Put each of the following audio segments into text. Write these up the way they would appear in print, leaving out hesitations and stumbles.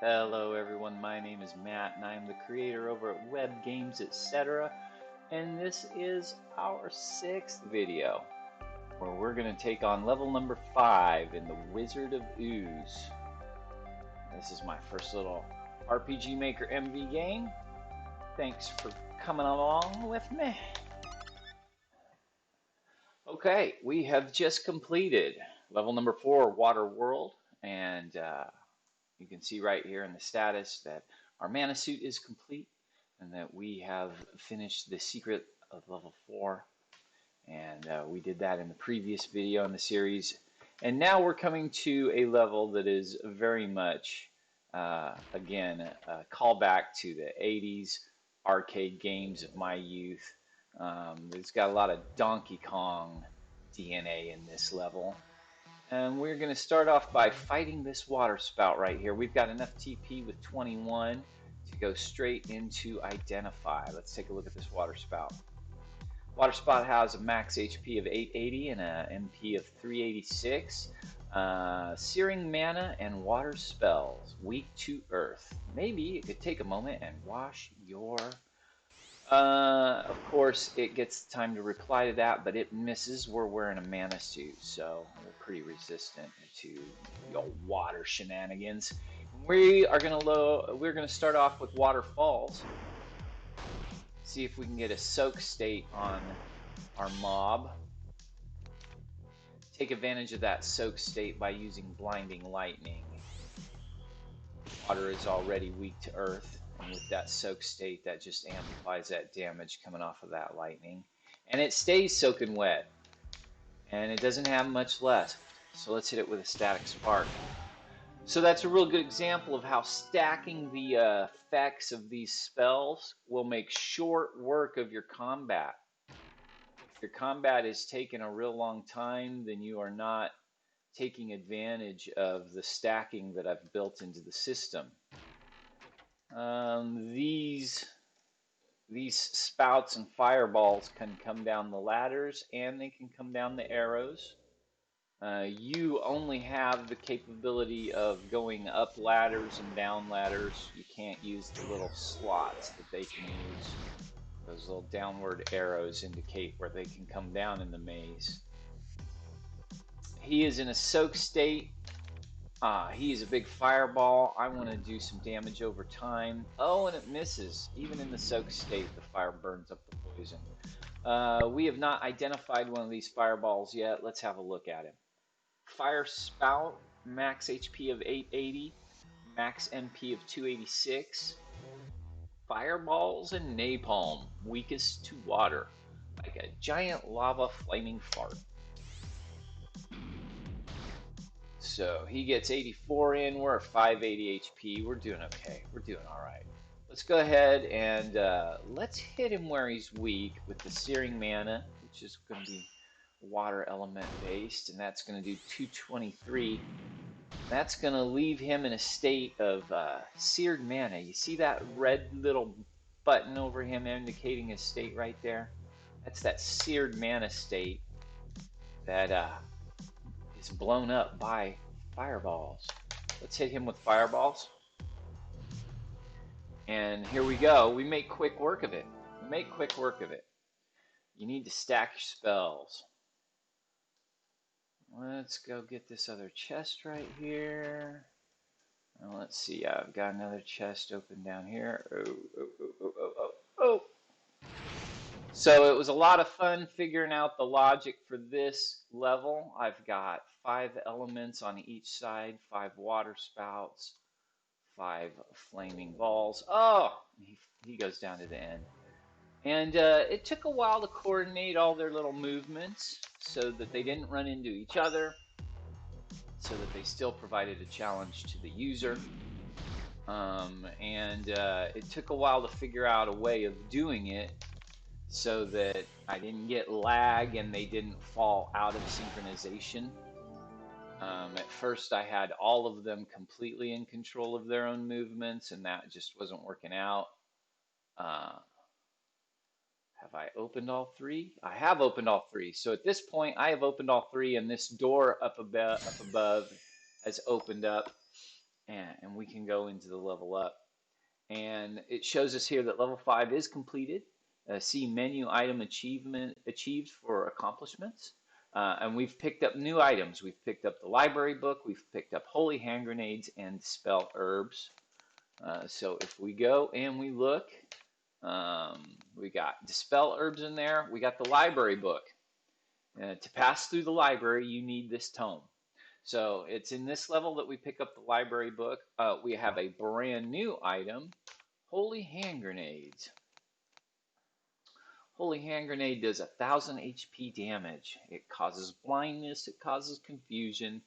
Hello everyone, my name is Matt and I am the creator over at Web Games Etc. And this is our 6th video where we're going to take on level number 5 in the Wizard of Ooze. This is my first little RPG Maker MV game. Thanks for coming along with me. Okay, we have just completed level number 4, Water World, and you can see right here in the status that our mana suit is complete and that we have finished the secret of level 4. And we did that in the previous video in the series. And now we're coming to a level that is very much, again, a callback to the 80s arcade games of my youth. It's got a lot of Donkey Kong DNA in this level. And we're going to start off by fighting this water spout right here. We've got enough TP with 21 to go straight into Identify. Let's take a look at this water spout. Water spout has a max HP of 880 and a MP of 386. Searing mana and water spells. Weak to earth. Maybe it could take a moment and wash your... of course, it gets time to reply to that, but it misses. We're wearing a mana suit, so we're pretty resistant to your water shenanigans. We're gonna start off with waterfalls. See if we can get a soak state on our mob. Take advantage of that soak state by using blinding lightning. Water is already weak to earth, and with that soak state, that just amplifies that damage coming off of that lightning. And it stays soaking wet, and it doesn't have much left. So let's hit it with a static spark. So that's a real good example of how stacking the effects of these spells will make short work of your combat. If your combat is taking a real long time, then you are not taking advantage of the stacking that I've built into the system. These spouts and fireballs can come down the ladders and they can come down the arrows. You only have the capability of going up ladders and down ladders. You can't use the little slots that they can use. Those little downward arrows indicate where they can come down in the maze. He is in a soak state. He is a big fireball. I want to do some damage over time. Oh, and it misses. Even in the soak state, the fire burns up the poison. We have not identified one of these fireballs yet. Let's have a look at him. Fire Spout, max HP of 880, max MP of 286. Fireballs and napalm, weakest to water, like a giant lava flaming fart. So he gets 84 in, we're at 580 HP, we're doing okay, we're doing alright. Let's go ahead and let's hit him where he's weak with the Searing Mana, which is going to be water element based, and that's going to do 223. That's going to leave him in a state of seared mana. You see that red little button over him indicating his state right there? That's that seared mana state that is blown up by fireballs. Let's hit him with fireballs. And here we go. We make quick work of it. We make quick work of it. You need to stack your spells. Let's go get this other chest right here. Well, let's see. I've got another chest open down here. Oh. So it was a lot of fun figuring out the logic for this level. I've got 5 elements on each side, 5 water spouts, 5 flaming balls. Oh, he goes down to the end. And it took a while to coordinate all their little movements so that they didn't run into each other, so that they still provided a challenge to the user. It took a while to figure out a way of doing it so that I didn't get lag and they didn't fall out of synchronization. At first I had all of them completely in control of their own movements, and that just wasn't working out. Have I opened all 3? I have opened all 3. So at this point, I have opened all 3, and this door up above has opened up. and we can go into the level up. And it shows us here that level 5 is completed. See menu item achievement achieved for accomplishments. And we've picked up new items. We've picked up the library book, we've picked up holy hand grenades and spell herbs. So if we go and we look, we got dispel herbs in there. We got the library book. To pass through the library, you need this tome. So it's in this level that we pick up the library book. We have a brand new item, holy hand grenades. Holy hand grenade does 1,000 HP damage. It causes blindness, it causes confusion,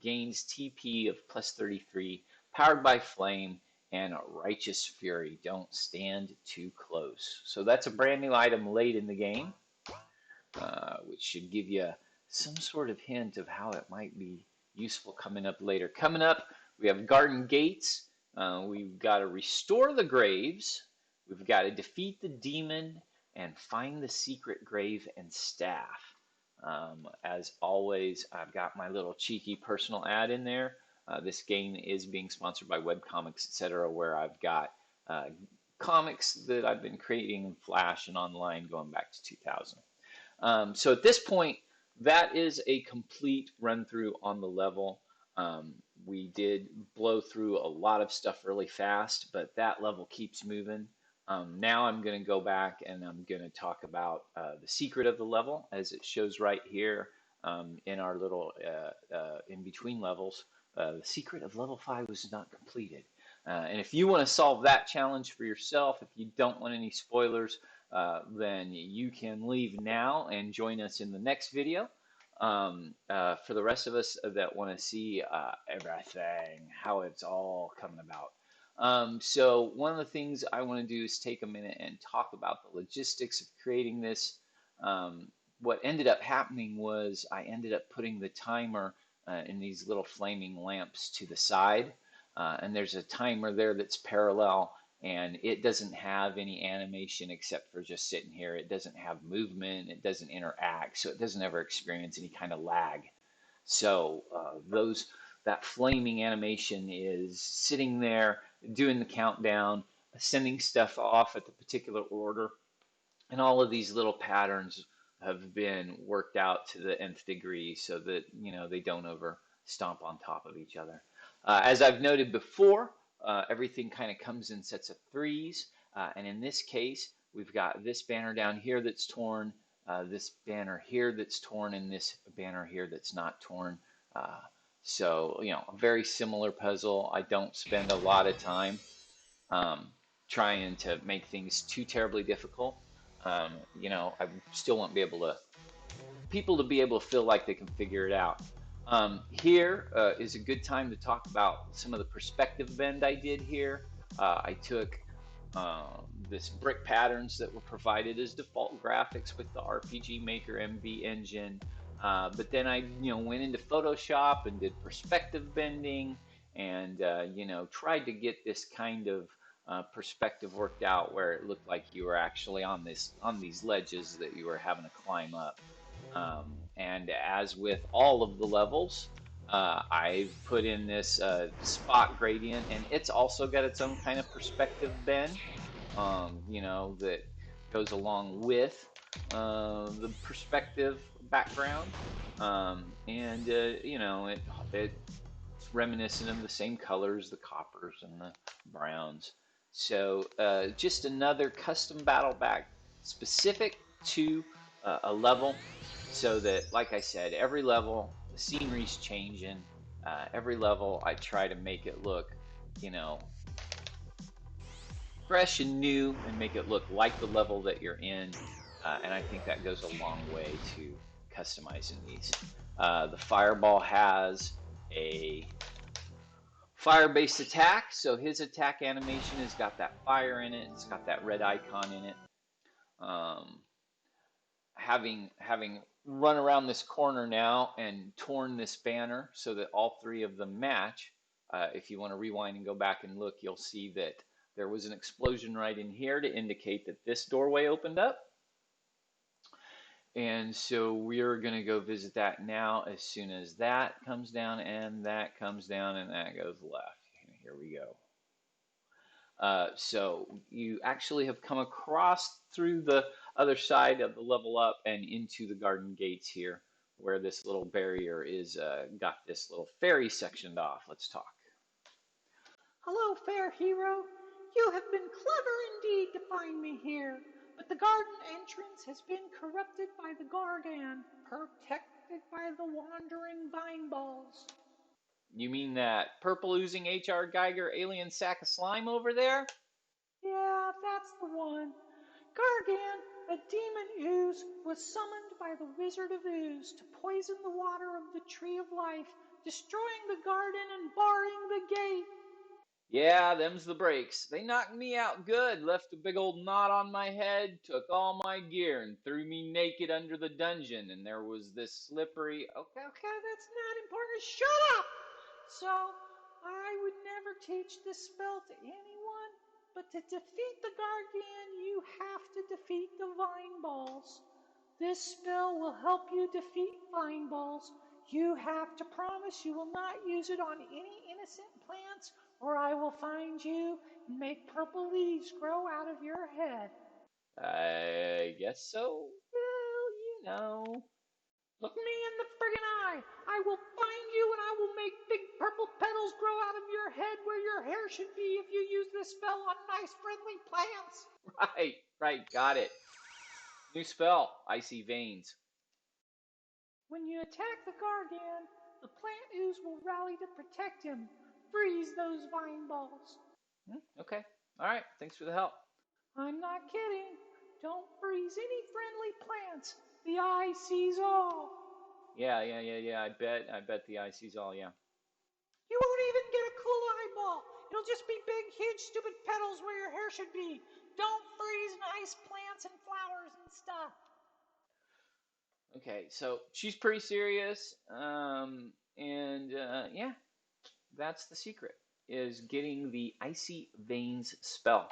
gains TP of plus 33, powered by flame, and righteous fury. Don't stand too close. So that's a brand new item late in the game, which should give you some sort of hint of how it might be useful coming up later. Coming up, we have Garden Gates. We've got to restore the graves. We've got to defeat the demon and find the secret grave and staff. As always, I've got my little cheeky personal ad in there. This game is being sponsored by webcomics, etc., where I've got comics that I've been creating in Flash and online going back to 2000. So at this point, that is a complete run through on the level. We did blow through a lot of stuff really fast, but that level keeps moving. Now I'm going to go back and I'm going to talk about the secret of the level as it shows right here in our little in between levels. The secret of level 5 was not completed. And if you want to solve that challenge for yourself, if you don't want any spoilers, then you can leave now and join us in the next video. For the rest of us that want to see everything, how it's all coming about. So one of the things I want to do is take a minute and talk about the logistics of creating this. What ended up happening was I ended up putting the timer in these little flaming lamps to the side. And there's a timer there that's parallel, and it doesn't have any animation except for just sitting here. It doesn't have movement, it doesn't interact, so it doesn't ever experience any kind of lag. So that flaming animation is sitting there doing the countdown, sending stuff off at the particular order, and all of these little patterns have been worked out to the nth degree so that they don't over stomp on top of each other. As I've noted before, everything kind of comes in sets of threes, and in this case, we've got this banner down here that's torn, this banner here that's torn, and this banner here that's not torn. So, a very similar puzzle. I don't spend a lot of time trying to make things too terribly difficult. I still want people to be able to feel like they can figure it out. Here is a good time to talk about some of the perspective bend I did here. I took this brick patterns that were provided as default graphics with the RPG Maker MV engine, but then I went into Photoshop and did perspective bending and tried to get this kind of perspective worked out where it looked like you were actually on these ledges that you were having to climb up. And as with all of the levels, I've put in this spot gradient, and it's also got its own kind of perspective bend, that goes along with the perspective background. It's reminiscent of the same colors, the coppers and the browns. So just another custom battle back specific to a level, so that, like I said, every level, the scenery's changing. Every level, I try to make it look, fresh and new and make it look like the level that you're in. And I think that goes a long way to customizing these. The fireball has a fire-based attack, so his attack animation has got that fire in it. It's got that red icon in it. Having run around this corner now and torn this banner so that all three of them match, if you want to rewind and go back and look, you'll see that there was an explosion right in here to indicate that this doorway opened up. And so we're going to go visit that now as soon as that comes down and that comes down and that goes left. here we go. So you actually have come across through the other side of the level up and into the garden gates here, where this little barrier is got this little fairy sectioned off. Let's talk. Hello, fair hero. You have been clever indeed to find me here, but the garden entrance has been corrupted by the Gargan, protected by the wandering vine balls. You mean that purple oozing H.R. Geiger alien sack of slime over there? Yeah, that's the one. Gargan, a demon ooze, was summoned by the Wizard of Ooze to poison the water of the Tree of Life, destroying the garden and barring the gate. Yeah, them's the breaks. They knocked me out good, left a big old knot on my head, took all my gear, and threw me naked under the dungeon. And there was this slippery. Okay, that's not important. Shut up! So, I would never teach this spell to anyone, but to defeat the Gargan, you have to defeat the Vine Balls. This spell will help you defeat Vine Balls. You have to promise you will not use it on any innocent plants, or I will find you and make purple leaves grow out of your head. I guess so. Well. Look me in the friggin' eye! I will find you and I will make big purple petals grow out of your head where your hair should be if you use this spell on nice friendly plants! Right, got it. New spell, Icy Veins. When you attack the Gargan, the plant ooze will rally to protect him. Freeze those vine balls. Okay, alright, thanks for the help. I'm not kidding. Don't freeze any friendly plants. The eye sees all. Yeah, I bet the eye sees all, yeah. You won't even get a cool eyeball. It'll just be big, huge, stupid petals where your hair should be. Don't freeze nice plants and flowers and stuff. Okay, so she's pretty serious, yeah, that's the secret, is getting the Icy Veins spell.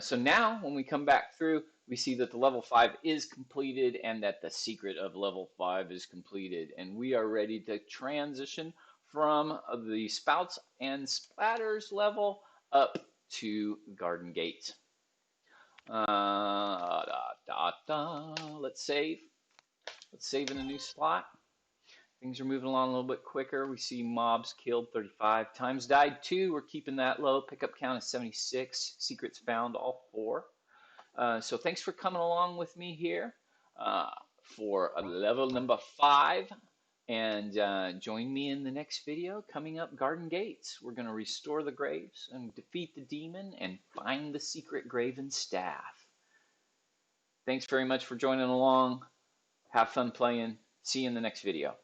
So now, when we come back through, we see that the level 5 is completed and that the secret of level 5 is completed. And we are ready to transition from the Spouts and Splatters level up to Garden Gate. Let's save. Let's save in a new slot. Things are moving along a little bit quicker. We see mobs killed 35. Times died 2. We're keeping that low. Pickup count is 76. Secrets found all 4. So thanks for coming along with me here for level number 5. And join me in the next video coming up Garden Gates. We're going to restore the graves and defeat the demon and find the secret graven staff. Thanks very much for joining along. Have fun playing. See you in the next video.